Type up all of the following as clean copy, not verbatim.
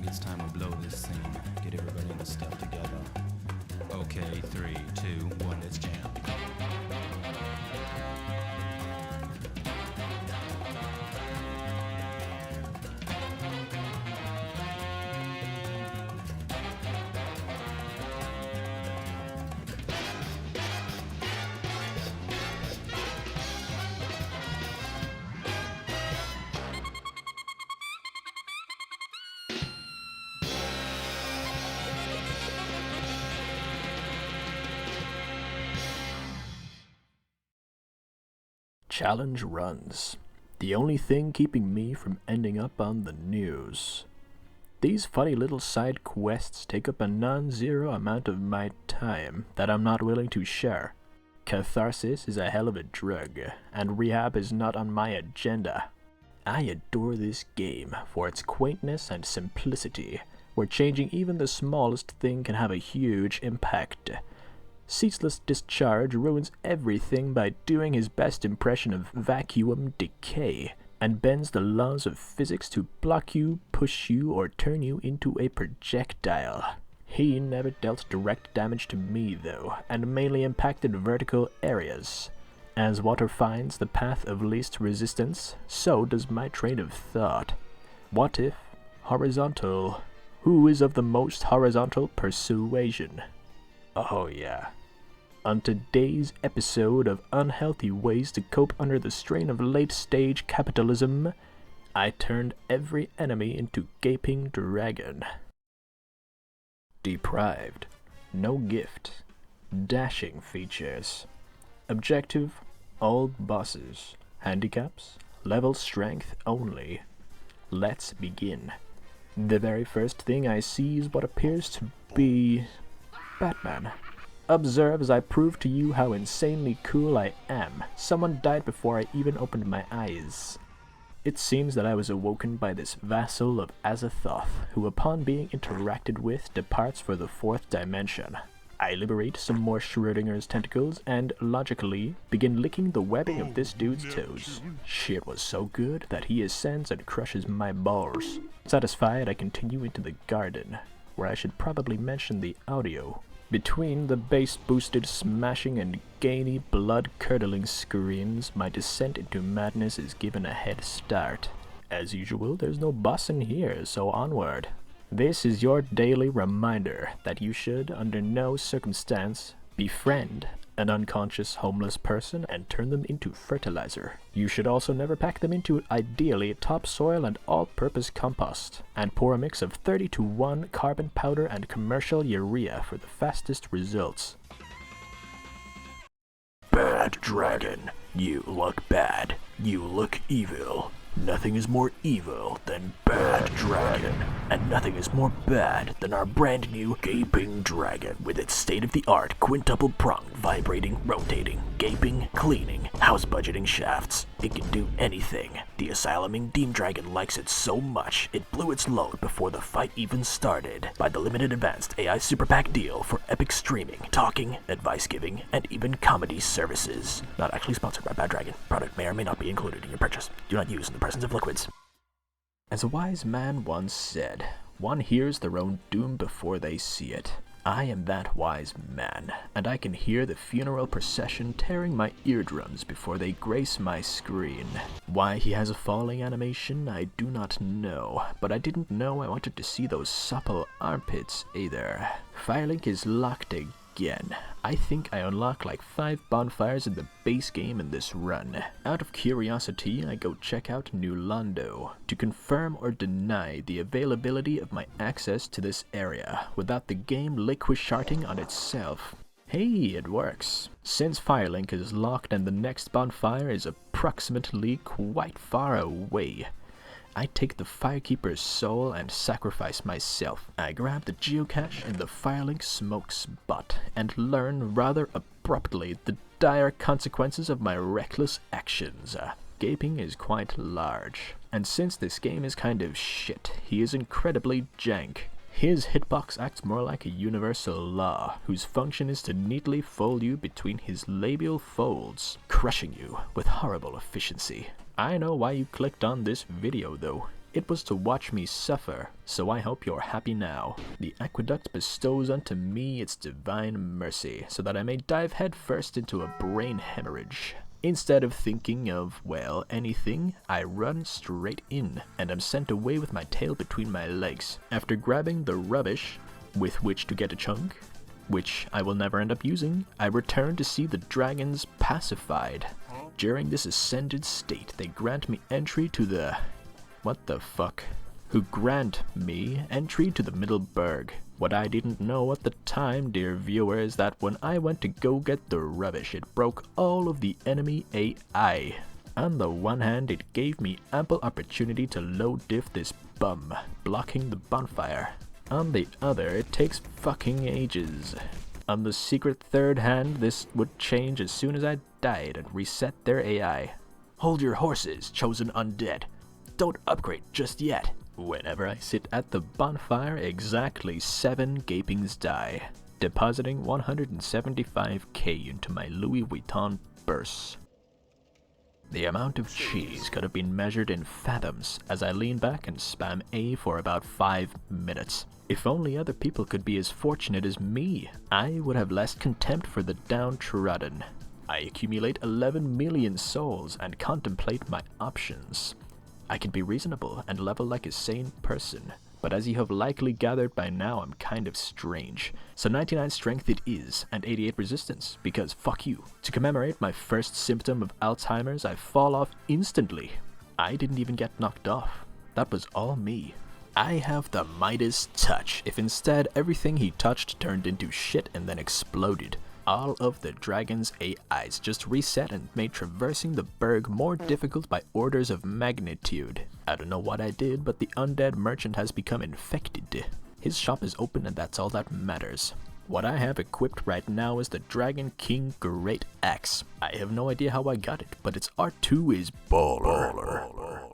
it's time to blow this scene. Get everybody in the stuff together. Okay, 3, 2, 1, let's jam. Challenge runs. The only thing keeping me from ending up on the news. These funny little side quests take up a non-zero amount of my time that I'm not willing to share. Catharsis is a hell of a drug, and rehab is not on my agenda. I adore this game for its quaintness and simplicity, where changing even the smallest thing can have a huge impact. Ceaseless Discharge ruins everything by doing his best impression of vacuum decay, and bends the laws of physics to block you, push you, or turn you into a projectile. He never dealt direct damage to me though, and mainly impacted vertical areas. As water finds the path of least resistance, so does my train of thought. What if horizontal? Who is of the most horizontal persuasion? Oh yeah. On today's episode of Unhealthy Ways to Cope Under the Strain of Late-Stage Capitalism, I turned every enemy into gaping dragon. Deprived. No gift. Dashing features. Objective, all bosses. Handicaps, level strength only. Let's begin. The very first thing I see is what appears to be Batman. Observe as I prove to you how insanely cool I am. Someone died before I even opened my eyes. It seems that I was awoken by this vassal of Azathoth, who upon being interacted with departs for the fourth dimension. I liberate some more Schrodinger's tentacles and, logically, begin licking the webbing of this dude's toes. Shit was so good that he ascends and crushes my balls. Satisfied, I continue into the garden, where I should probably mention the audio. Between the bass-boosted smashing and gainy, blood-curdling screams, my descent into madness is given a head start. As usual, there's no boss in here, so onward. This is your daily reminder that you should, under no circumstance, befriend an unconscious homeless person and turn them into fertilizer. You should also never pack them into ideally topsoil and all-purpose compost, and pour a mix of 30-to-1 carbon powder and commercial urea for the fastest results. Bad dragon, you look bad. You look evil. Nothing is more evil than Bad Dragon, and nothing is more bad than our brand new Gaping Dragon with its state-of-the-art quintuple pronged, vibrating, rotating, gaping, cleaning, house budgeting shafts. It can do anything. The asyluming Demon Dragon likes it so much, it blew its load before the fight even started by the limited advanced AI Super Pack deal for epic streaming, talking, advice giving, and even comedy services. Not actually sponsored by Bad Dragon. Product may or may not be included in your purchase. Do not use in the presence of liquids. As a wise man once said, one hears their own doom before they see it. I am that wise man, and I can hear the funeral procession tearing my eardrums before they grace my screen. Why he has a falling animation, I do not know, but I didn't know I wanted to see those supple armpits either. Firelink is locked again. I think I unlock like 5 bonfires in the base game in this run. Out of curiosity, I go check out New Londo to confirm or deny the availability of my access to this area without the game liquid-sharting on itself. Hey, it works. Since Firelink is locked and the next bonfire is approximately quite far away, I take the Firekeeper's soul and sacrifice myself. I grab the geocache in the Firelink smoke spot and learn rather abruptly the dire consequences of my reckless actions. Gaping is quite large, and since this game is kind of shit, he is incredibly jank. His hitbox acts more like a universal law, whose function is to neatly fold you between his labial folds, crushing you with horrible efficiency. I know why you clicked on this video though. It was to watch me suffer, so I hope you're happy now. The aqueduct bestows unto me its divine mercy, so that I may dive headfirst into a brain hemorrhage. Instead of thinking of, well, anything, I run straight in, and am sent away with my tail between my legs. After grabbing the rubbish with which to get a chunk, which I will never end up using, I return to see the dragons pacified. During this ascended state, they grant me entry to the... what the fuck? Who grant me entry to the Middleburg. What I didn't know at the time, dear viewer, is that when I went to go get the rubbish, it broke all of the enemy AI. On the one hand, it gave me ample opportunity to low diff this bum, blocking the bonfire. On the other, it takes fucking ages. On the secret third hand, this would change as soon as I died and reset their AI. Hold your horses, chosen undead. Don't upgrade just yet. Whenever I sit at the bonfire, exactly 7 gapings die, depositing 175k into my Louis Vuitton purse. The amount of cheese could have been measured in fathoms as I lean back and spam A for about 5 minutes. If only other people could be as fortunate as me, I would have less contempt for the downtrodden. I accumulate 11 million souls and contemplate my options. I can be reasonable and level like a sane person, but as you have likely gathered by now, I'm kind of strange. So 99 strength it is, and 88 resistance, because fuck you. To commemorate my first symptom of Alzheimer's, I fall off instantly. I didn't even get knocked off. That was all me. I have the Midas touch, if instead everything he touched turned into shit and then exploded. All of the dragon's AIs just reset and made traversing the burg more difficult by orders of magnitude. I don't know what I did, but the undead merchant has become infected. His shop is open and that's all that matters. What I have equipped right now is the Dragon King Great Axe. I have no idea how I got it, but its R2 is baller.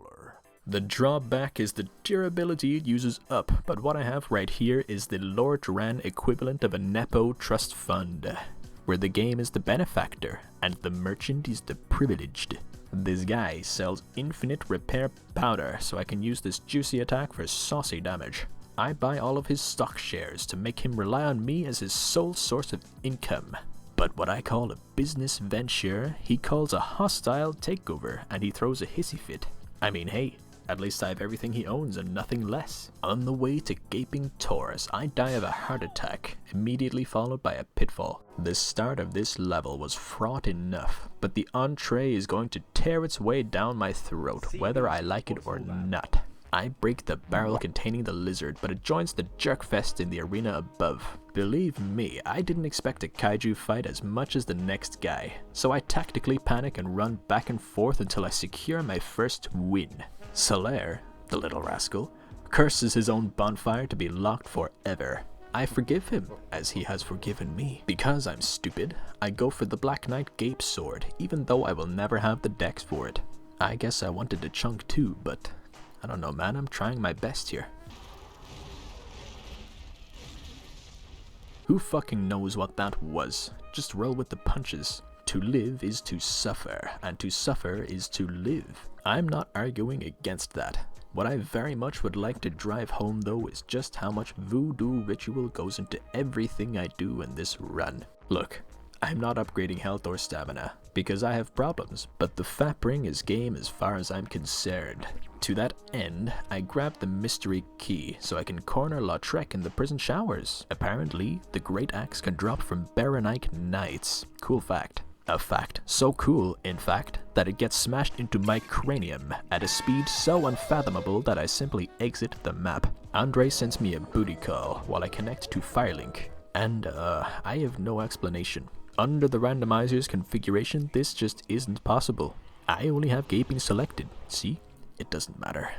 The drawback is the durability it uses up, but what I have right here is the Lord Ran equivalent of a Nepo trust fund, where the game is the benefactor and the merchant is the privileged. This guy sells infinite repair powder, so I can use this juicy attack for saucy damage. I buy all of his stock shares to make him rely on me as his sole source of income. But what I call a business venture, he calls a hostile takeover, and he throws a hissy fit. I mean, hey, at least I have everything he owns and nothing less. On the way to Gaping Taurus, I die of a heart attack, immediately followed by a pitfall. The start of this level was fraught enough, but the entree is going to tear its way down my throat, whether I like it or not. I break the barrel containing the lizard, but it joins the jerkfest in the arena above. Believe me, I didn't expect a kaiju fight as much as the next guy, so I tactically panic and run back and forth until I secure my first win. Solaire, the little rascal, curses his own bonfire to be locked forever. I forgive him, as he has forgiven me. Because I'm stupid, I go for the Black Knight Gape Sword, even though I will never have the dex for it. I guess I wanted a chunk too, but I don't know, man, I'm trying my best here. Who fucking knows what that was? Just roll with the punches. To live is to suffer, and to suffer is to live. I'm not arguing against that. What I very much would like to drive home though is just how much voodoo ritual goes into everything I do in this run. Look, I'm not upgrading health or stamina, because I have problems, but the Fap Ring is game as far as I'm concerned. To that end, I grabbed the mystery key so I can corner Lautrec in the prison showers. Apparently, the Great Axe can drop from Baronike Knights. Cool fact. A fact so cool, in fact, that it gets smashed into my cranium at a speed so unfathomable that I simply exit the map. Andre sends me a booty call while I connect to Firelink, and I have no explanation. Under the randomizer's configuration, this just isn't possible. I only have Gaping selected, see? It doesn't matter.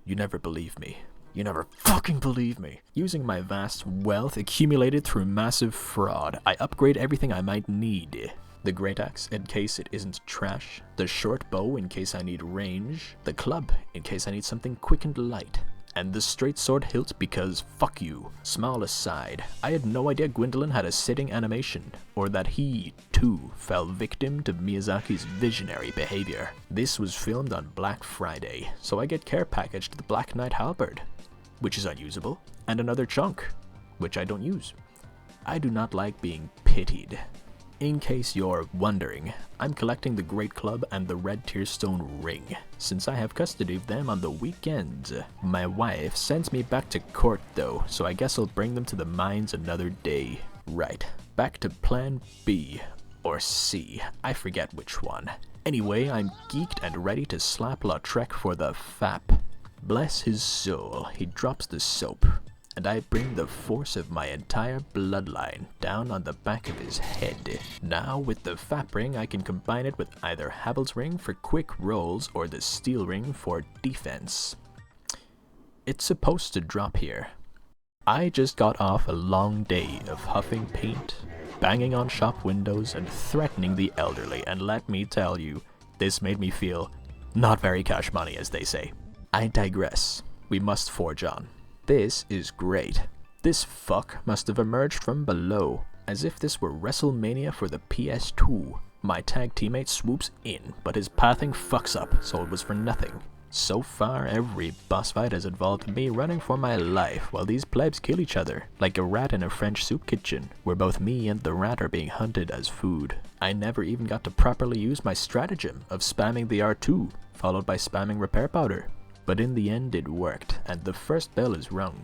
You never believe me. You never fucking believe me. Using my vast wealth accumulated through massive fraud, I upgrade everything I might need. The Great Axe in case it isn't trash, the short bow in case I need range, the club in case I need something quick and light. and the straight sword hilt because fuck you. Small aside, I had no idea Gwendolyn had a sitting animation, or that he, too, fell victim to Miyazaki's visionary behavior. This was filmed on Black Friday, so I get care packaged the Black Knight halberd, which is unusable, and another chunk, which I don't use. I do not like being pitied. In case you're wondering, I'm collecting the Great Club and the Red Tearstone Ring, since I have custody of them on the weekends. My wife sends me back to court though, so I guess I'll bring them to the mines another day. Right, back to plan B, or C, I forget which one. Anyway, I'm geeked and ready to slap Lautrec for the fap. Bless his soul, he drops the soap, and I bring the force of my entire bloodline down on the back of his head. Now with the Fap Ring I can combine it with either Havel's Ring for quick rolls or the Steel Ring for defense. It's supposed to drop here. I just got off a long day of huffing paint, banging on shop windows and threatening the elderly, and let me tell you, this made me feel not very cash money, as they say. I digress. We must forge on. This is great. This fuck must have emerged from below, as if this were WrestleMania for the PS2. My tag teammate swoops in, but his pathing fucks up, so it was for nothing. So far, every boss fight has involved me running for my life while these plebs kill each other, like a rat in a French soup kitchen, where both me and the rat are being hunted as food. I never even got to properly use my stratagem of spamming the R2, followed by spamming repair powder. But in the end it worked, and the first bell is rung.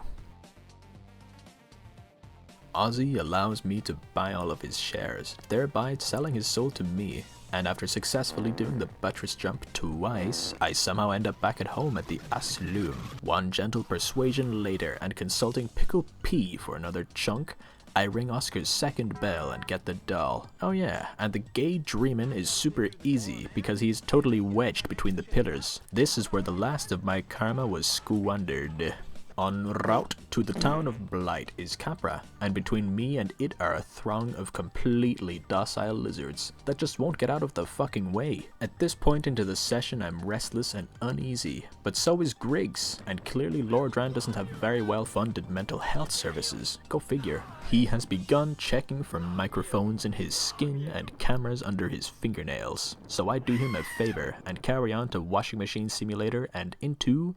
Ozzy allows me to buy all of his shares, thereby selling his soul to me, and after successfully doing the buttress jump twice, I somehow end up back at home at the Asylum. One gentle persuasion later, and consulting Pickle P for another chunk, I ring Oscar's second bell and get the doll. Oh yeah, and the gay dreamin' is super easy because he's totally wedged between the pillars. This is where the last of my karma was squandered. En route to the town of Blight is Capra, and between me and it are a throng of completely docile lizards that just won't get out of the fucking way. At this point into the session I'm restless and uneasy, but so is Griggs, and clearly Lordran doesn't have very well funded mental health services. Go figure. He has begun checking for microphones in his skin and cameras under his fingernails, so I do him a favor and carry on to Washing Machine Simulator and into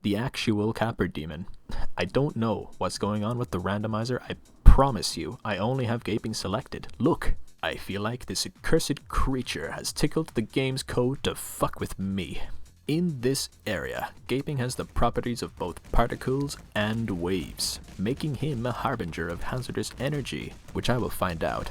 the actual Capper Demon. I don't know what's going on with the randomizer, I promise you, I only have Gaping selected. Look, I feel like this accursed creature has tickled the game's code to fuck with me. In this area, Gaping has the properties of both particles and waves, making him a harbinger of hazardous energy, which I will find out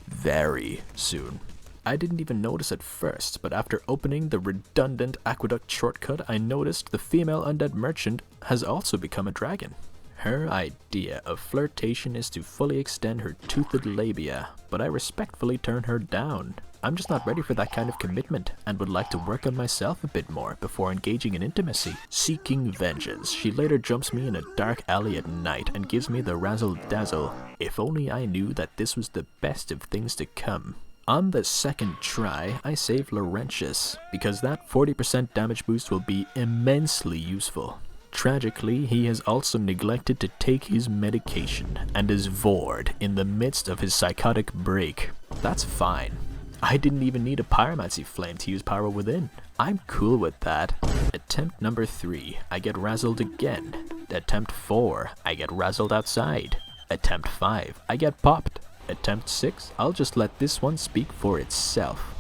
very soon. I didn't even notice at first, but after opening the redundant aqueduct shortcut, I noticed the female undead merchant has also become a dragon. Her idea of flirtation is to fully extend her toothed labia, but I respectfully turn her down. I'm just not ready for that kind of commitment, and would like to work on myself a bit more before engaging in intimacy. Seeking vengeance, she later jumps me in a dark alley at night and gives me the razzle-dazzle. If only I knew that this was the best of things to come. On the second try, I save Laurentius, because that 40% damage boost will be immensely useful. Tragically, he has also neglected to take his medication, and is vored in the midst of his psychotic break. That's fine. I didn't even need a pyromancy flame to use power within. I'm cool with that. Attempt number 3, I get razzled again. Attempt 4, I get razzled outside. Attempt 5, I get popped. Attempt 6, I'll just let this one speak for itself.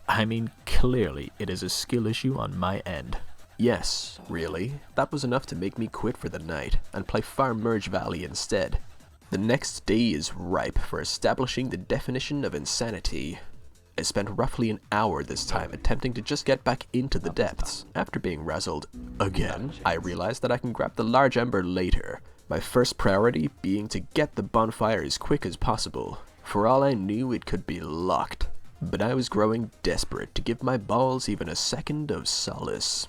I mean, clearly it is a skill issue on my end. Yes, really, that was enough to make me quit for the night and play Farm Merge Valley instead. The next day is ripe for establishing the definition of insanity. I spent roughly an hour this time attempting to just get back into the depths. After being razzled again, I realized that I can grab the large ember later, my first priority being to get the bonfire as quick as possible. For all I knew, it could be locked, but I was growing desperate to give my balls even a second of solace.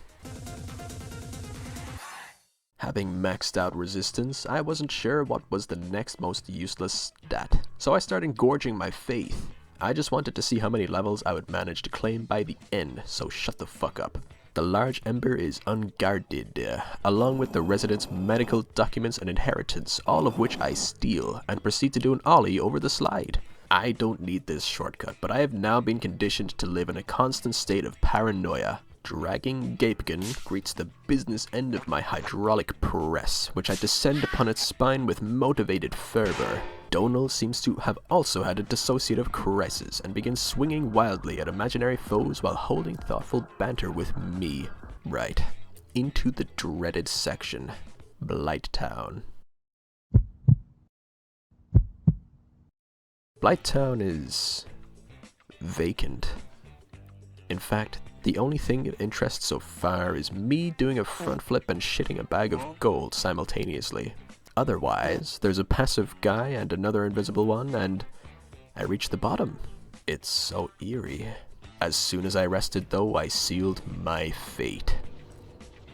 Having maxed out resistance, I wasn't sure what was the next most useless stat, so I started gorging my faith. I just wanted to see how many levels I would manage to claim by the end, so shut the fuck up. The large ember is unguarded, along with the residents' medical documents and inheritance, all of which I steal and proceed to do an ollie over the slide. I don't need this shortcut, but I have now been conditioned to live in a constant state of paranoia. Dragging Gapekin greets the business end of my hydraulic press, which I descend upon its spine with motivated fervor. Donal seems to have also had a dissociative crisis and begins swinging wildly at imaginary foes while holding thoughtful banter with me. Right, into the dreaded section, Blighttown. Blighttown is vacant. In fact, the only thing of interest so far is me doing a front flip and shitting a bag of gold simultaneously. Otherwise, there's a passive guy and another invisible one, and I reach the bottom. It's so eerie. As soon as I rested, though, I sealed my fate.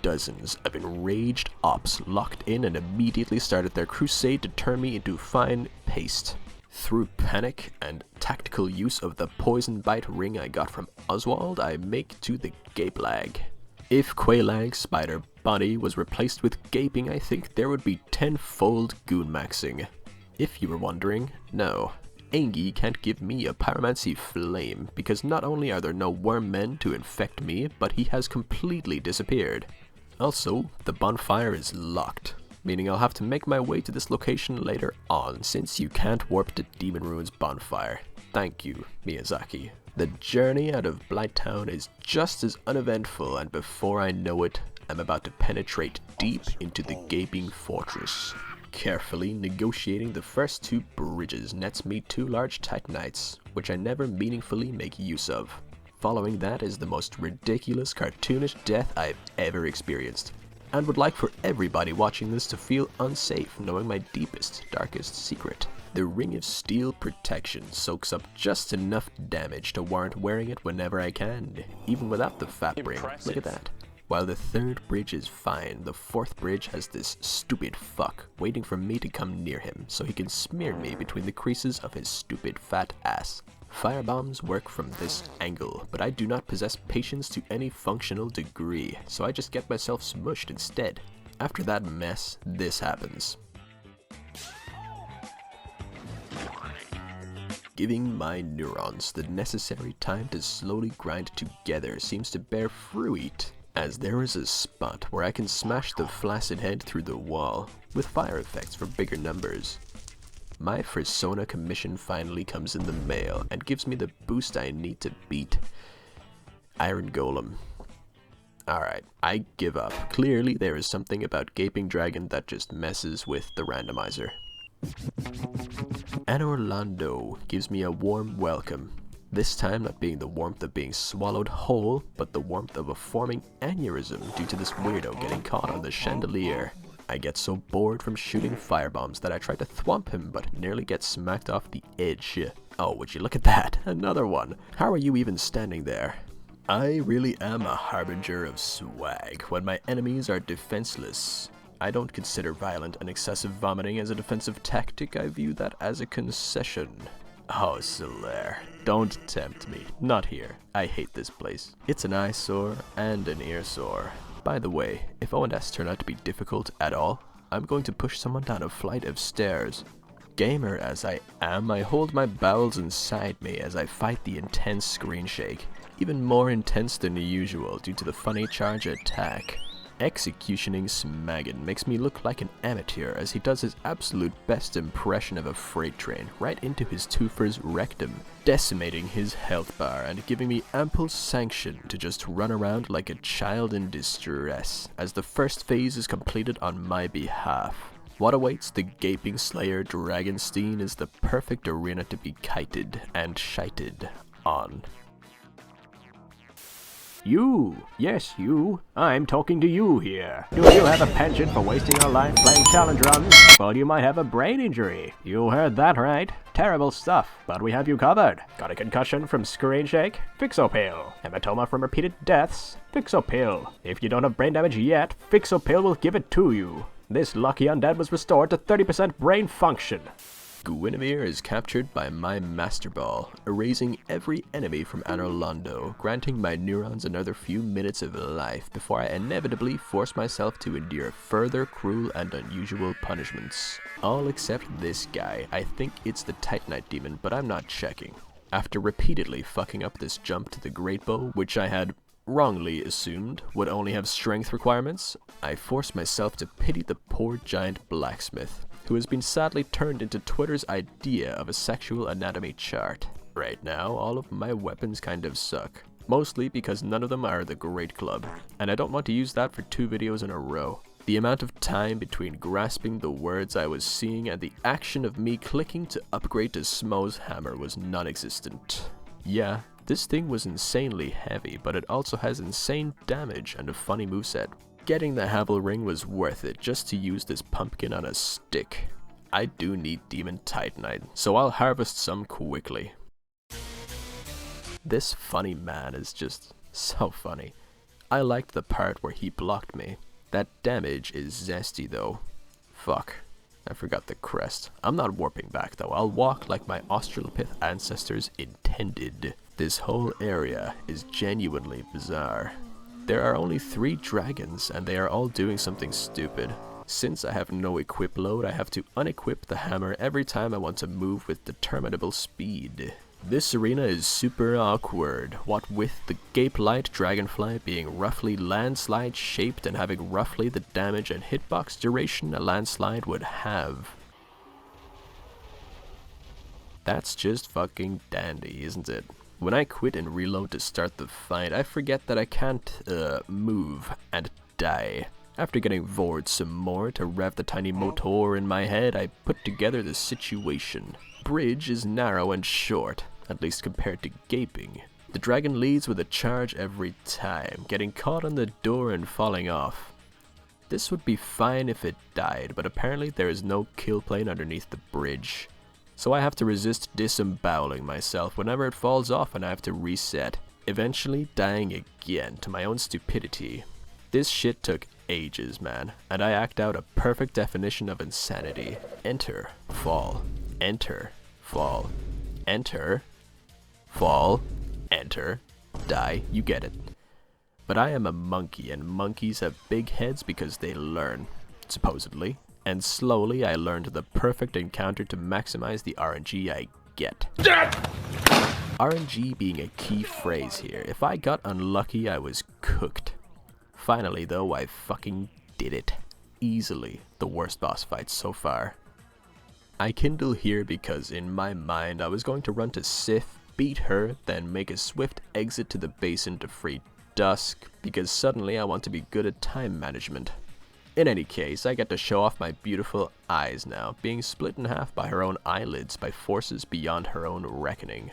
Dozens of enraged ops locked in and immediately started their crusade to turn me into fine paste. Through panic and tactical use of the poison bite ring I got from Oswald, I make to the gape lag. If Quaylag's spider body was replaced with gaping, I think there would be tenfold goon maxing. If you were wondering, no. Angie can't give me a pyromancy flame, because not only are there no worm men to infect me, but he has completely disappeared. Also, the bonfire is locked, meaning I'll have to make my way to this location later on, since you can't warp to Demon Ruin's bonfire. Thank you, Miyazaki. The journey out of Blighttown is just as uneventful, and before I know it, I'm about to penetrate deep into the gaping fortress. Carefully negotiating the first 2 bridges nets me 2 large Titanites, which I never meaningfully make use of. Following that is the most ridiculous cartoonish death I've ever experienced, and would like for everybody watching this to feel unsafe knowing my deepest, darkest secret. The Ring of Steel protection soaks up just enough damage to warrant wearing it whenever I can, even without the fat ring. Look at that. While the 3rd bridge is fine, the 4th bridge has this stupid fuck waiting for me to come near him so he can smear me between the creases of his stupid fat ass. Firebombs work from this angle, but I do not possess patience to any functional degree, so I just get myself smushed instead. After that mess, this happens. Giving my neurons the necessary time to slowly grind together seems to bear fruit, as there is a spot where I can smash the flaccid head through the wall, with fire effects for bigger numbers. My Fursona commission finally comes in the mail, and gives me the boost I need to beat Iron Golem. Alright, I give up. Clearly there is something about Gaping Dragon that just messes with the randomizer. Anne Orlando gives me a warm welcome, this time not being the warmth of being swallowed whole, but the warmth of a forming aneurysm due to this weirdo getting caught on the chandelier. I get so bored from shooting firebombs that I try to thwomp him but nearly get smacked off the edge. Oh, would you look at that? Another one. How are you even standing there? I really am a harbinger of swag when my enemies are defenseless. I don't consider violent and excessive vomiting as a defensive tactic. I view that as a concession. Oh, Solaire, don't tempt me. Not here. I hate this place. It's an eyesore and an earsore. By the way, if O&S turn out to be difficult at all, I'm going to push someone down a flight of stairs. Gamer as I am, I hold my bowels inside me as I fight the intense screen shake. Even more intense than usual due to the funny charge attack. Executioning Smaggin makes me look like an amateur as he does his absolute best impression of a freight train right into his twofer's rectum, decimating his health bar and giving me ample sanction to just run around like a child in distress as the first phase is completed on my behalf. What awaits the gaping slayer Dragonstein is the perfect arena to be kited and shited on. You! Yes, you! I'm talking to you here. Do you have a penchant for wasting your life playing challenge runs? Well, you might have a brain injury. You heard that right. Terrible stuff, but we have you covered. Got a concussion from screen shake? Fixopil. Hematoma from repeated deaths? Fixopil. If you don't have brain damage yet, Fixopil will give it to you. This lucky undead was restored to 30% brain function. Guinevere is captured by my Master Ball, erasing every enemy from Anor Londo, granting my neurons another few minutes of life before I inevitably force myself to endure further cruel and unusual punishments. All except this guy. I think it's the Titanite demon, but I'm not checking. After repeatedly fucking up this jump to the Great Bow, which I had wrongly assumed would only have strength requirements, I forced myself to pity the poor giant blacksmith, who has been sadly turned into Twitter's idea of a sexual anatomy chart. Right now, all of my weapons kind of suck. Mostly because none of them are the Great Club, and I don't want to use that for 2 videos in a row. The amount of time between grasping the words I was seeing and the action of me clicking to upgrade to Smo's hammer was non-existent. Yeah, this thing was insanely heavy, but it also has insane damage and a funny moveset. Getting the Havel Ring was worth it just to use this pumpkin on a stick. I do need Demon Titanite, so I'll harvest some quickly. This funny man is just so funny. I liked the part where he blocked me. That damage is zesty though. Fuck, I forgot the crest. I'm not warping back though, I'll walk like my Australopith ancestors intended. This whole area is genuinely bizarre. There are only 3 dragons, and they are all doing something stupid. Since I have no equip load, I have to unequip the hammer every time I want to move with determinable speed. This arena is super awkward, what with the Gape-Light Dragonfly being roughly landslide shaped and having roughly the damage and hitbox duration a landslide would have. That's just fucking dandy, isn't it? When I quit and reload to start the fight, I forget that I can't, move and die. After getting vored some more to rev the tiny motor in my head, I put together the situation. Bridge is narrow and short, at least compared to Gaping. The dragon leads with a charge every time, getting caught on the door and falling off. This would be fine if it died, but apparently there is no kill plane underneath the bridge. So I have to resist disemboweling myself whenever it falls off and I have to reset, eventually dying again to my own stupidity. This shit took ages, man, and I act out a perfect definition of insanity. Enter, fall, enter, fall, enter, fall, enter, die, you get it. But I am a monkey, and monkeys have big heads because they learn, supposedly. And slowly I learned the perfect encounter to maximize the RNG I get. RNG being a key phrase here. If I got unlucky, I was cooked. Finally though, I fucking did it. Easily the worst boss fight so far. I kindle here because in my mind I was going to run to Sith, beat her, then make a swift exit to the basin to free Dusk, because suddenly I want to be good at time management. In any case, I get to show off my beautiful eyes now, being split in half by her own eyelids by forces beyond her own reckoning.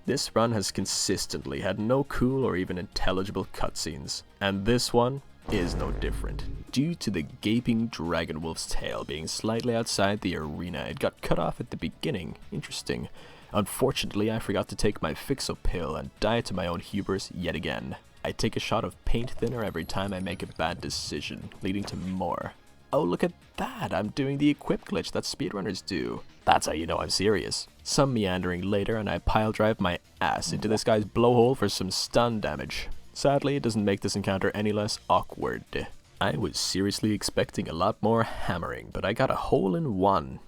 This run has consistently had no cool or even intelligible cutscenes, and this one is no different. Due to the gaping dragon wolf's tail being slightly outside the arena, it got cut off at the beginning. Interesting. Unfortunately, I forgot to take my Fixo pill and die to my own hubris yet again. I take a shot of paint thinner every time I make a bad decision, leading to more. Oh, look at that! I'm doing the equip glitch that speedrunners do. That's how you know I'm serious. Some meandering later and I pile drive my ass into this guy's blowhole for some stun damage. Sadly, it doesn't make this encounter any less awkward. I was seriously expecting a lot more hammering, but I got a hole in one.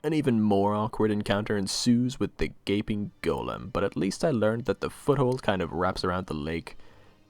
An even more awkward encounter ensues with the gaping golem, but at least I learned that the foothold kind of wraps around the lake.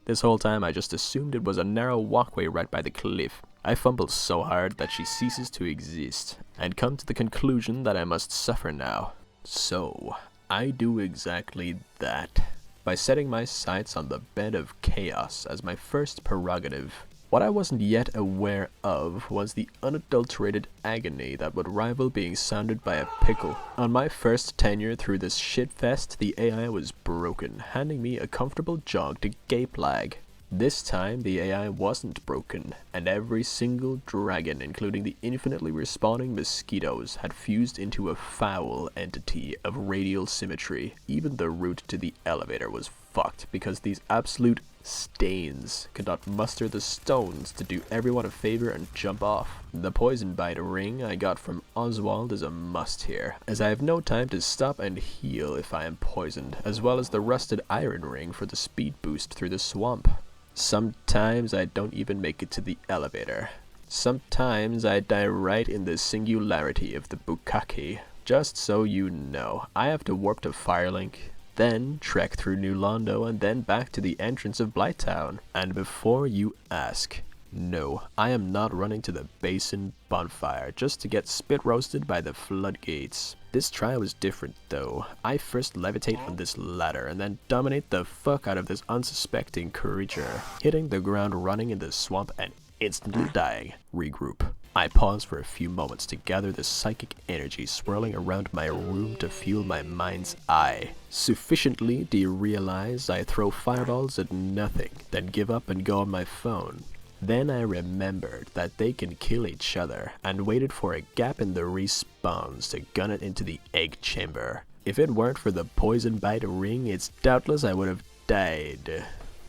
This whole time I just assumed it was a narrow walkway right by the cliff. I fumble so hard that she ceases to exist, and come to the conclusion that I must suffer now. So, I do exactly that, by setting my sights on the bed of chaos as my first prerogative. What I wasn't yet aware of was the unadulterated agony that would rival being sounded by a pickle. On my first tenure through this shitfest, the AI was broken, handing me a comfortable jog to gape lag. This time, the AI wasn't broken, and every single dragon, including the infinitely respawning mosquitoes, had fused into a foul entity of radial symmetry. Even the route to the elevator was fucked, because these absolute Stains could not muster the stones to do everyone a favor and jump off. The poison bite ring I got from Oswald is a must here, as I have no time to stop and heal if I am poisoned, as well as the rusted iron ring for the speed boost through the swamp. Sometimes I don't even make it to the elevator. Sometimes I die right in the singularity of the bukkake. Just so you know, I have to warp to Firelink, then trek through New Londo, and then back to the entrance of Blighttown. And before you ask, no, I am not running to the basin bonfire just to get spit roasted by the floodgates. This try was different though. I first levitate on this ladder and then dominate the fuck out of this unsuspecting creature, hitting the ground running in the swamp and instantly dying. Regroup. I pause for a few moments to gather the psychic energy swirling around my room to fuel my mind's eye. Sufficiently derealize I throw fireballs at nothing, then give up and go on my phone. Then I remembered that they can kill each other, and waited for a gap in the respawns to gun it into the egg chamber. If it weren't for the poison bite ring, it's doubtless I would have died.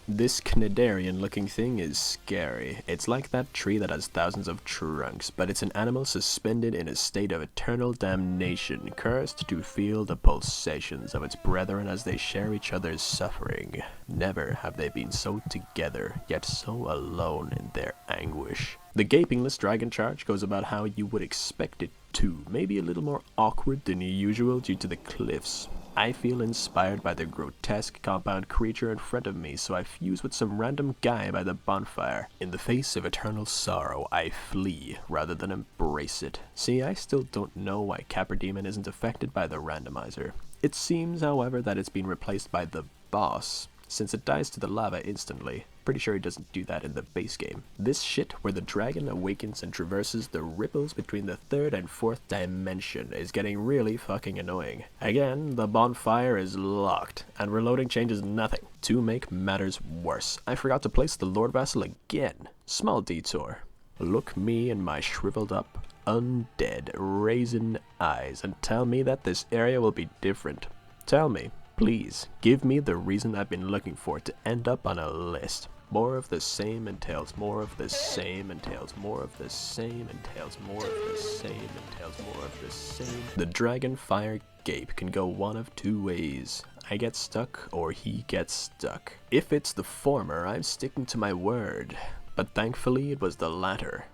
This Cnidarian looking thing is scary. It's like that tree that has thousands of trunks, but it's an animal suspended in a state of eternal damnation, cursed to feel the pulsations of its brethren as they share each other's suffering. Never have they been so together, yet so alone in their anguish. The gapingless dragon charge goes about how you would expect it to, maybe a little more awkward than usual due to the cliffs. I feel inspired by the grotesque compound creature in front of me, so I fuse with some random guy by the bonfire. In the face of eternal sorrow, I flee rather than embrace it. See, I still don't know why Capper Demon isn't affected by the randomizer. It seems, however, that it's been replaced by the boss, since it dies to the lava instantly. Pretty sure he doesn't do that in the base game. This shit, where the dragon awakens and traverses the ripples between the 3rd and 4th dimension, is getting really fucking annoying. Again, the bonfire is locked, and reloading changes nothing. To make matters worse, I forgot to place the Lord Vassal again. Small detour. Look me in my shriveled up, undead, raisin eyes, and tell me that this area will be different. Tell me. Please, give me the reason I've been looking for to end up on a list. More of the same entails more of the same entails more of the same entails more of the same entails more of the same. The dragon fire gape can go one of two ways. I get stuck or he gets stuck. If it's the former, I'm sticking to my word. But thankfully it was the latter.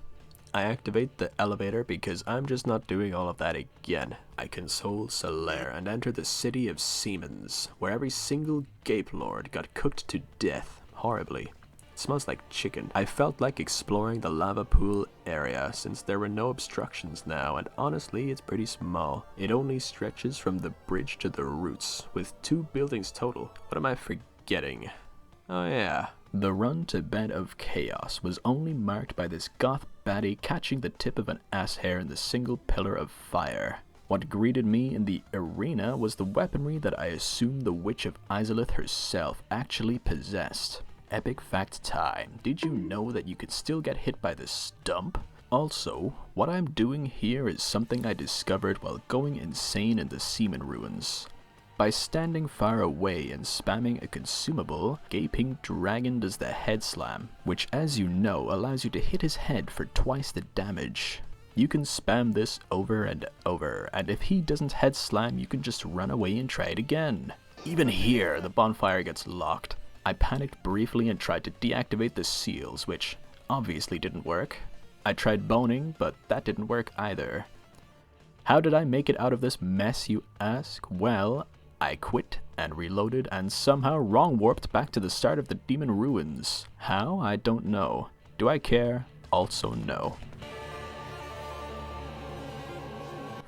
I activate the elevator because I'm just not doing all of that again. I console Solaire and enter the city of Siemens, where every single Gape Lord got cooked to death, horribly. It smells like chicken. I felt like exploring the lava pool area since there were no obstructions now, and honestly it's pretty small. It only stretches from the bridge to the roots, with 2 buildings total. What am I forgetting? Oh yeah. The run to Bed of Chaos was only marked by this goth baddie catching the tip of an ass hair in the single pillar of fire. What greeted me in the arena was the weaponry that I assumed the Witch of Izalith herself actually possessed. Epic fact time. Did you know that you could still get hit by the stump? Also, what I'm doing here is something I discovered while going insane in the Seaman Ruins. By standing far away and spamming a consumable, Gaping Dragon does the head slam, which as you know allows you to hit his head for twice the damage. You can spam this over and over, and if he doesn't head slam you can just run away and try it again. Even here, the bonfire gets locked. I panicked briefly and tried to deactivate the seals, which obviously didn't work. I tried boning, but that didn't work either. How did I make it out of this mess, you ask? Well, I quit and reloaded and somehow wrong warped back to the start of the Demon Ruins. How? I don't know. Do I care? Also no.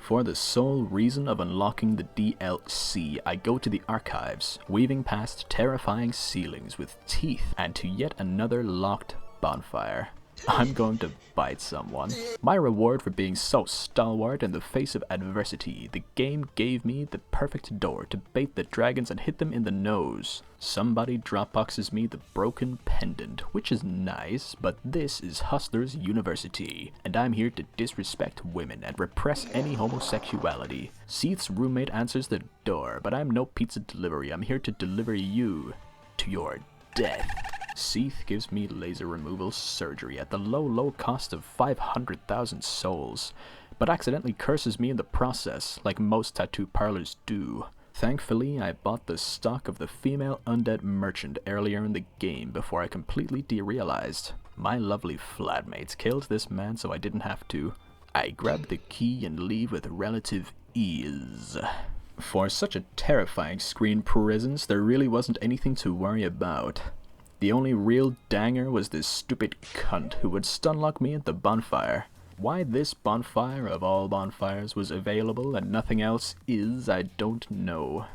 For the sole reason of unlocking the DLC, I go to the archives, weaving past terrifying ceilings with teeth and to yet another locked bonfire. I'm going to bite someone. My reward for being so stalwart in the face of adversity, the game gave me the perfect door to bait the dragons and hit them in the nose. Somebody dropboxes me the broken pendant, which is nice, but this is Hustler's University, and I'm here to disrespect women and repress any homosexuality. Seath's roommate answers the door, but I'm no pizza delivery. I'm here to deliver you to your death. Seath gives me laser removal surgery at the low cost of 500,000 souls, but accidentally curses me in the process, like most tattoo parlors do. Thankfully, I bought the stock of the female undead merchant earlier in the game before I completely derealized. My lovely flatmates killed this man so I didn't have to. I grabbed the key and leave with relative ease. For such a terrifying screen presence, there really wasn't anything to worry about. The only real danger was this stupid cunt who would stunlock me at the bonfire. Why this bonfire of all bonfires was available and nothing else is, I don't know.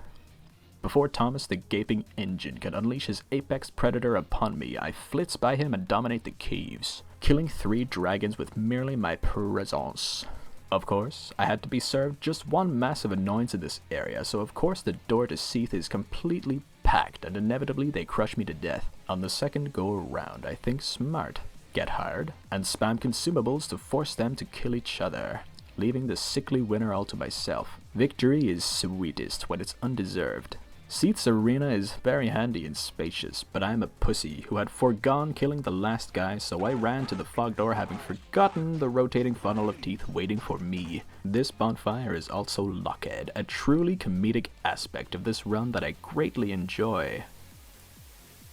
Before Thomas the Gaping Engine could unleash his apex predator upon me, I flits by him and dominate the caves, killing 3 dragons with merely my presence. Of course, I had to be served just one massive annoyance in this area, so of course the door to Seath is completely packed and inevitably they crush me to death. On the second go around, I think smart. Get hired, and spam consumables to force them to kill each other, leaving the sickly winner all to myself. Victory is sweetest when it's undeserved. Seath's arena is very handy and spacious, but I am a pussy who had foregone killing the last guy, so I ran to the fog door having forgotten the rotating funnel of teeth waiting for me. This bonfire is also Lockhead, a truly comedic aspect of this run that I greatly enjoy.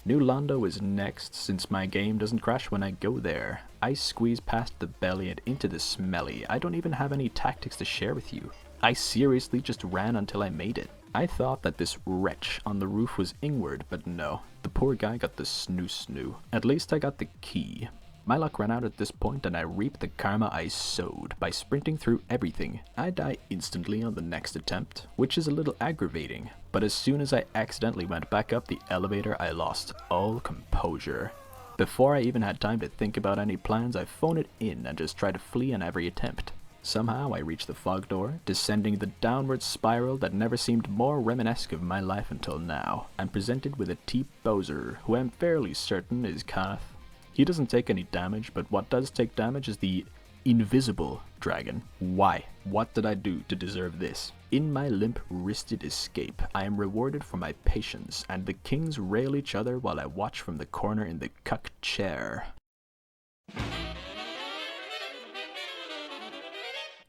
New Londo is next, since my game doesn't crash when I go there. I squeeze past the belly and into the smelly. I don't even have any tactics to share with you. I seriously just ran until I made it. I thought that this wretch on the roof was Ingward, but no. The poor guy got the snoo. At least I got the key. My luck ran out at this point and I reaped the karma I sowed by sprinting through everything. I die instantly on the next attempt, which is a little aggravating. But as soon as I accidentally went back up the elevator, I lost all composure. Before I even had time to think about any plans, I phone it in and just try to flee on every attempt. Somehow I reach the fog door, descending the downward spiral that never seemed more reminiscent of my life until now. I'm presented with a T-Bowser, who I'm fairly certain is Kenneth. He doesn't take any damage, but what does take damage is the invisible dragon. Why? What did I do to deserve this? In my limp-wristed escape, I am rewarded for my patience, and the kings rail each other while I watch from the corner in the cuck chair.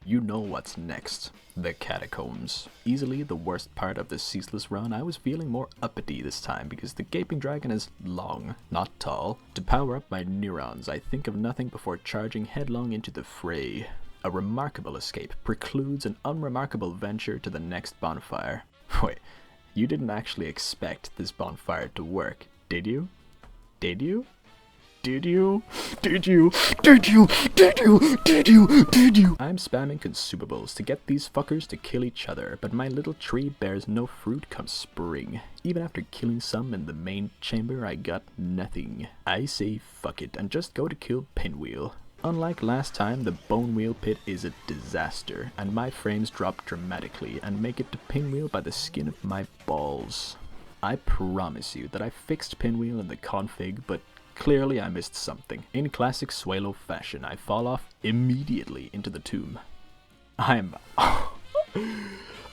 You know what's next. The catacombs. Easily the worst part of the ceaseless run. I was feeling more uppity this time because the gaping dragon is long, not tall. To power up my neurons, I think of nothing before charging headlong into the fray. A remarkable escape precludes an unremarkable venture to the next bonfire. Wait, you didn't actually expect this bonfire to work, did you? Did you? Did you? Did you? Did you? Did you? Did you? Did you? I'm spamming consumables to get these fuckers to kill each other, but my little tree bears no fruit come spring. Even after killing some in the main chamber, I got nothing. I say fuck it and just go to kill Pinwheel. Unlike last time, the Bone Wheel pit is a disaster, and my frames drop dramatically and make it to Pinwheel by the skin of my balls. I promise you that I fixed Pinwheel in the config, but clearly I missed something. In classic Swalo fashion, I fall off immediately into the tomb.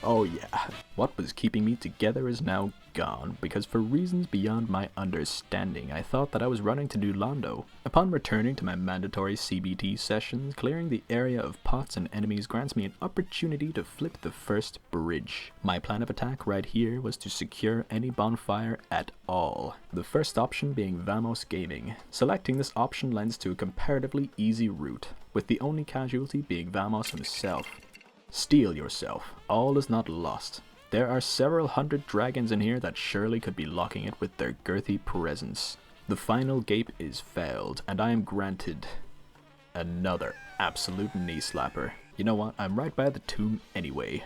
Oh yeah. What was keeping me together is now gone, because for reasons beyond my understanding, I thought that I was running to New Londo. Upon returning to my mandatory CBT sessions, clearing the area of pots and enemies grants me an opportunity to flip the first bridge. My plan of attack right here was to secure any bonfire at all, the first option being Vamos Gaming. Selecting this option lends to a comparatively easy route, with the only casualty being Vamos himself. Steel yourself, all is not lost. There are several hundred dragons in here that surely could be locking it with their girthy presence. The final gape is failed, and I am granted another absolute knee slapper. You know what, I'm right by the tomb anyway.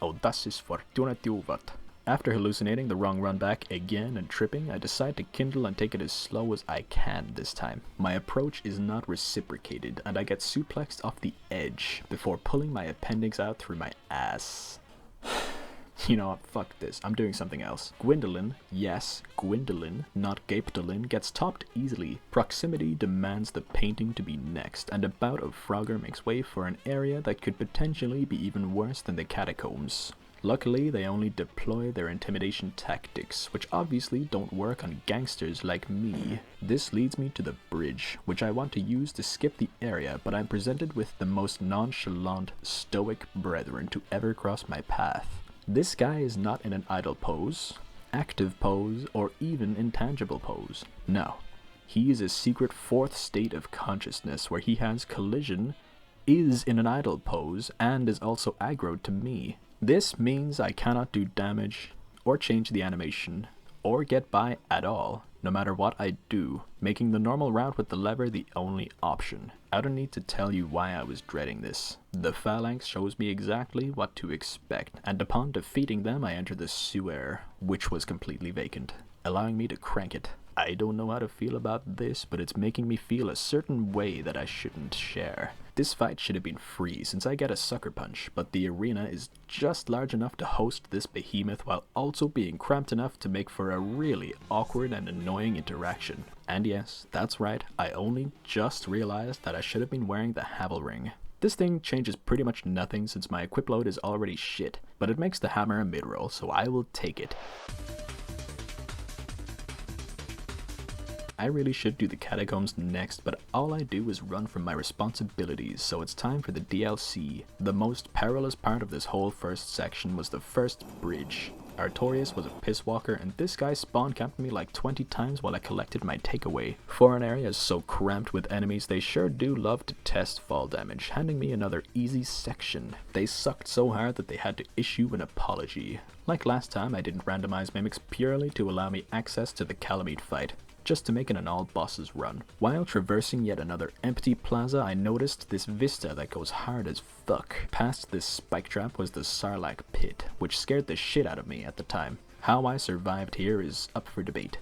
Audacis fortuna tuvat. After hallucinating the wrong run back again and tripping, I decide to kindle and take it as slow as I can this time. My approach is not reciprocated, and I get suplexed off the edge before pulling my appendix out through my ass. You know what, fuck this, I'm doing something else. Gwendolyn, yes, Gwendolyn, not Gapedolyn, gets topped easily. Proximity demands the painting to be next, and a bout of Frogger makes way for an area that could potentially be even worse than the catacombs. Luckily, they only deploy their intimidation tactics, which obviously don't work on gangsters like me. This leads me to the bridge, which I want to use to skip the area, but I'm presented with the most nonchalant, stoic brethren to ever cross my path. This guy is not in an idle pose, active pose, or even intangible pose. No, he is a secret fourth state of consciousness where he has collision, is in an idle pose, and is also aggroed to me. This means I cannot do damage, or change the animation, or get by at all, no matter what I do, making the normal route with the lever the only option. I don't need to tell you why I was dreading this. The phalanx shows me exactly what to expect, and upon defeating them I enter the sewer, which was completely vacant, allowing me to crank it. I don't know how to feel about this, but it's making me feel a certain way that I shouldn't share. This fight should have been free since I get a sucker punch, but the arena is just large enough to host this behemoth while also being cramped enough to make for a really awkward and annoying interaction. And yes, that's right, I only just realized that I should have been wearing the Havel ring. This thing changes pretty much nothing since my equip load is already shit, but it makes the hammer a mid-roll, so I will take it. I really should do the catacombs next, but all I do is run from my responsibilities, so it's time for the DLC. The most perilous part of this whole first section was the first bridge. Artorias was a pisswalker, and this guy spawn camped me like 20 times while I collected my takeaway. For an area so cramped with enemies, they sure do love to test fall damage, handing me another easy section. They sucked so hard that they had to issue an apology. Like last time, I didn't randomize mimics purely to allow me access to the Calamite fight, just to make it an all bosses run. While traversing yet another empty plaza, I noticed this vista that goes hard as fuck. Past this spike trap was the Sarlacc pit, which scared the shit out of me at the time. How I survived here is up for debate.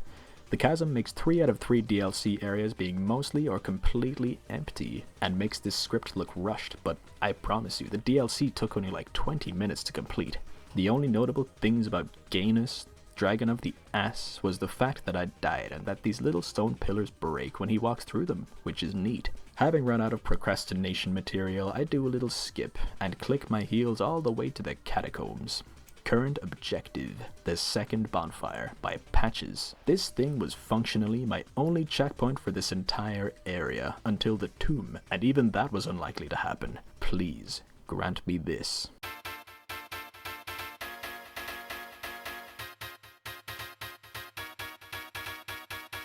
The chasm makes 3 out of 3 DLC areas being mostly or completely empty, and makes this script look rushed, but I promise you, the DLC took only like 20 minutes to complete. The only notable things about Gainus, Dragon of the Ass, was the fact that I died and that these little stone pillars break when he walks through them, which is neat. Having run out of procrastination material, I do a little skip and click my heels all the way to the catacombs. Current objective, the second bonfire by Patches. This thing was functionally my only checkpoint for this entire area until the tomb, and even that was unlikely to happen. Please, grant me this.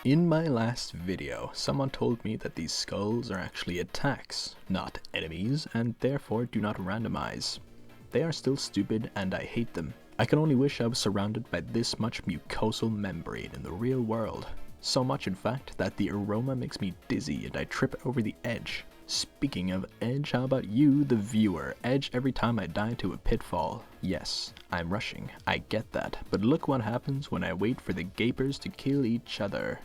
In my last video, someone told me that these skulls are actually attacks, not enemies, and therefore do not randomize. They are still stupid and I hate them. I can only wish I was surrounded by this much mucosal membrane in the real world. So much in fact that the aroma makes me dizzy and I trip over the edge. Speaking of edge, how about you, the viewer? Edge every time I die to a pitfall. Yes, I'm rushing, I get that, but look what happens when I wait for the gapers to kill each other.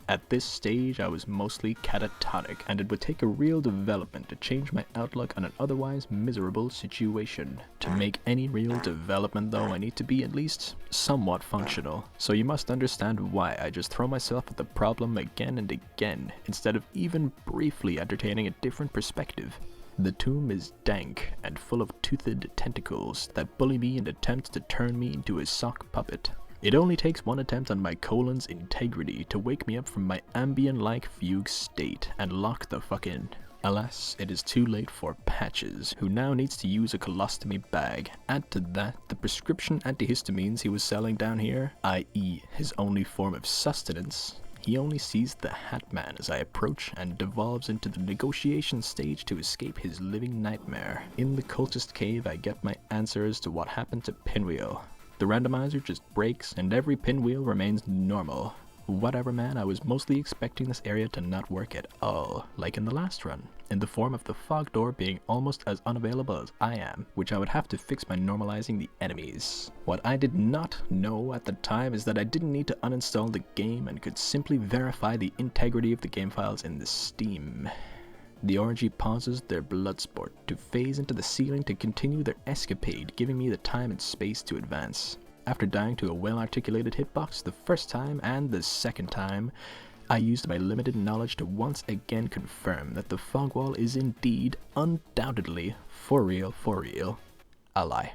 At this stage, I was mostly catatonic, and it would take a real development to change my outlook on an otherwise miserable situation. To make any real development though, I need to be at least somewhat functional, so you must understand why I just throw myself at the problem again and again, instead of even briefly entertaining a different perspective. The tomb is dank and full of toothed tentacles that bully me and attempt to turn me into a sock puppet. It only takes one attempt on my colon's integrity to wake me up from my Ambien-like fugue state and lock the fuck in. Alas, it is too late for Patches, who now needs to use a colostomy bag. Add to that the prescription antihistamines he was selling down here, i.e. his only form of sustenance. He only sees the Hat Man as I approach and devolves into the negotiation stage to escape his living nightmare. In the cultist cave, I get my answer as to what happened to Pinwheel. The randomizer just breaks and every pinwheel remains normal. Whatever man, I was mostly expecting this area to not work at all, like in the last run, in the form of the fog door being almost as unavailable as I am, which I would have to fix by normalizing the enemies. What I did not know at the time is that I didn't need to uninstall the game and could simply verify the integrity of the game files in the Steam. The orgy pauses their blood sport to phase into the ceiling to continue their escapade, giving me the time and space to advance. After dying to a well-articulated hitbox the first time and the second time, I used my limited knowledge to once again confirm that the fog wall is indeed, undoubtedly, for real, a lie.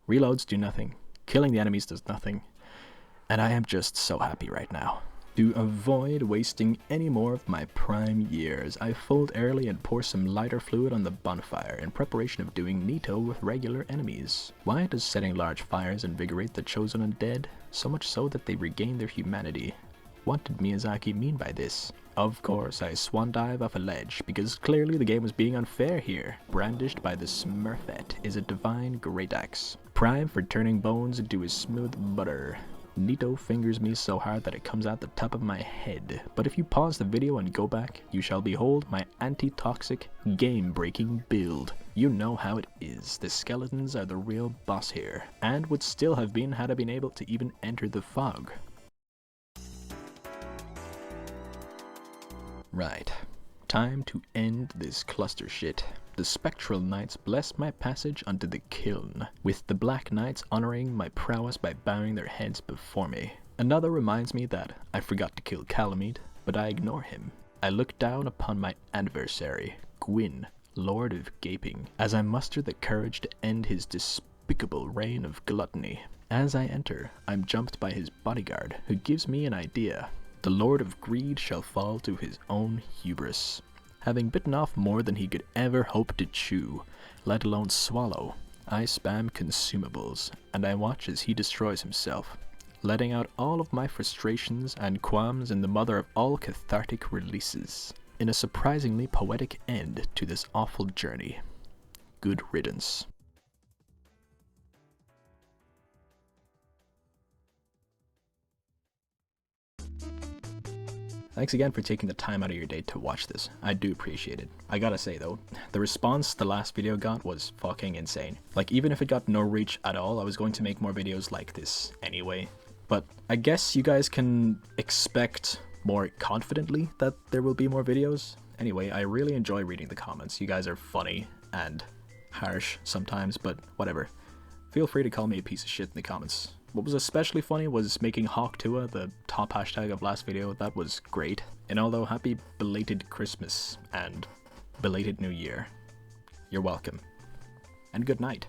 Reloads do nothing. Killing the enemies does nothing. And I am just so happy right now. To avoid wasting any more of my prime years, I fold early and pour some lighter fluid on the bonfire in preparation of doing Nito with regular enemies. Why does setting large fires invigorate the chosen undead? So much so that they regain their humanity. What did Miyazaki mean by this? Of course, I swan dive off a ledge, because clearly the game was being unfair here. Brandished by the Smurfette is a divine great axe, prime for turning bones into a smooth butter. Nito fingers me so hard that it comes out the top of my head, but if you pause the video and go back, you shall behold my anti-toxic, game-breaking build. You know how it is, the skeletons are the real boss here, and would still have been had I been able to even enter the fog. Right, time to end this cluster shit. The spectral knights bless my passage unto the kiln, with the black knights honoring my prowess by bowing their heads before me. Another reminds me that I forgot to kill Calamite, but I ignore him. I look down upon my adversary, Gwyn, Lord of Gaping, as I muster the courage to end his despicable reign of gluttony. As I enter, I'm jumped by his bodyguard, who gives me an idea. The Lord of Greed shall fall to his own hubris. Having bitten off more than he could ever hope to chew, let alone swallow, I spam consumables, and I watch as he destroys himself, letting out all of my frustrations and qualms in the mother of all cathartic releases, in a surprisingly poetic end to this awful journey. Good riddance. Thanks again for taking the time out of your day to watch this. I do appreciate it. I gotta say though, the response the last video got was fucking insane. Like, even if it got no reach at all, I was going to make more videos like this anyway. But I guess you guys can expect more confidently that there will be more videos. Anyway, I really enjoy reading the comments. You guys are funny and harsh sometimes, but whatever. Feel free to call me a piece of shit in the comments. What was especially funny was making Hawk2a the top hashtag of last video. That was great. And although happy belated Christmas and belated New Year. You're welcome. And good night.